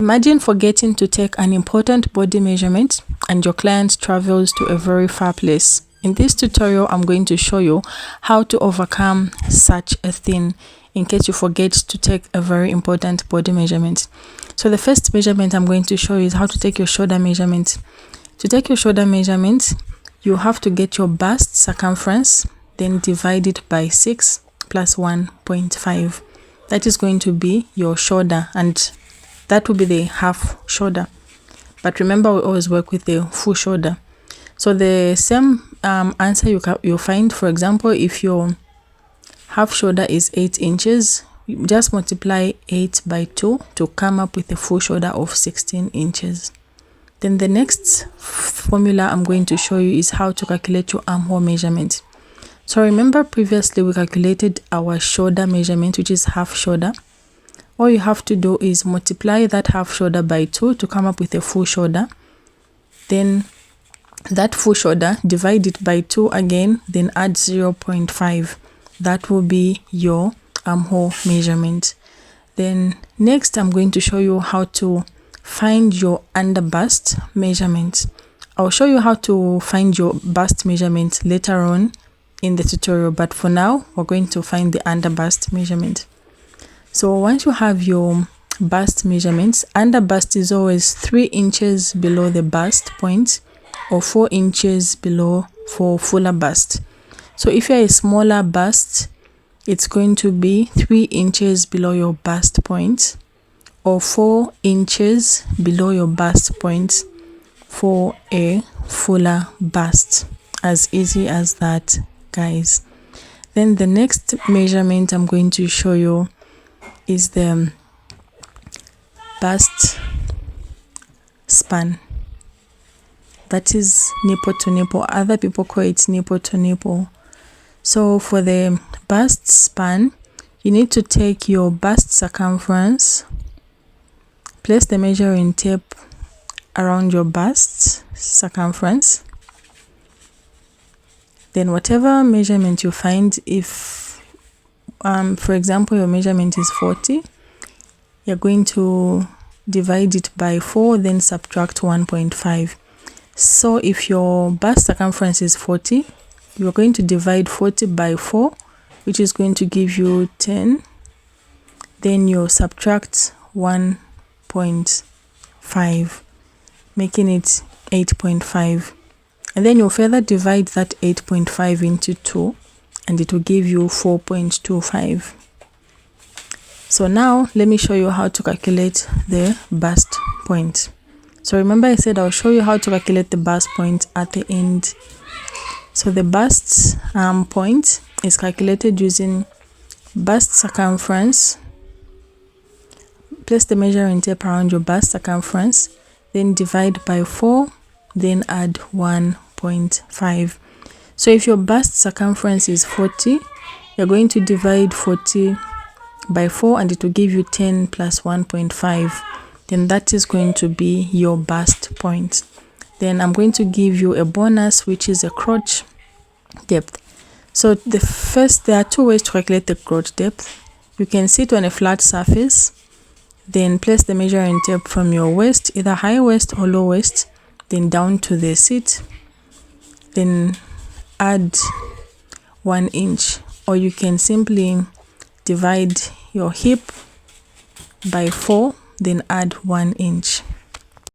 Imagine forgetting to take an important body measurement and your client travels to a very far place. In this tutorial, I'm going to show you how to overcome such a thing in case you forget to take a very important body measurement. So the first measurement I'm going to show you is how to take your shoulder measurement. To take your shoulder measurement, you have to get your bust circumference, then divide it by 6 plus 1.5. That is going to be your shoulder, and that will be the half shoulder. But remember, we always work with the full shoulder. So the same answer you'll find, for example, if your half shoulder is 8 inches, you just multiply 8 by 2 to come up with a full shoulder of 16 inches. Then the next formula I'm going to show you is how to calculate your armhole measurement. So remember, previously we calculated our shoulder measurement, which is half shoulder. All you have to do is multiply that half shoulder by 2 to come up with a full shoulder. Then that full shoulder, divide it by 2 again, then add 0.5. That will be your armhole measurement. Then next, I'm going to show you how to find your under bust measurement. I'll show you how to find your bust measurement later on in the tutorial, but for now, we're going to find the under bust measurement. So once you have your bust measurements, under bust is always 3 inches below the bust point or 4 inches below for fuller bust. So if you're a smaller bust, it's going to be 3 inches below your bust point or 4 inches below your bust point for a fuller bust. As easy as that, guys. Then the next measurement I'm going to show you is the bust span. That is nipple to nipple. Other people call it nipple to nipple. So for the bust span, you need to take your bust circumference, place the measuring tape around your bust circumference. Then whatever measurement you find, if for example, your measurement is 40, you're going to divide it by 4, then subtract 1.5. So if your bust circumference is 40, you're going to divide 40 by 4, which is going to give you 10. Then you subtract 1.5, making it 8.5. And then you'll further divide that 8.5 into 2. And it will give you 4.25. So now let me show you how to calculate the bust point. So remember, I said I'll show you how to calculate the bust point at the end. So the bust point is calculated using bust circumference. Place the measuring tape around your bust circumference, then divide by 4, then add 1.5. So if your bust circumference is 40, you're going to divide 40 by 4 and it will give you 10 plus 1.5. Then that is going to be your bust point. Then I'm going to give you a bonus, which is a crotch depth. So there are 2 ways to calculate the crotch depth. You can sit on a flat surface, then place the measuring tape from your waist, either high waist or low waist, then down to the seat. Then add 1 inch, or you can simply divide your hip by 4, then add 1 inch.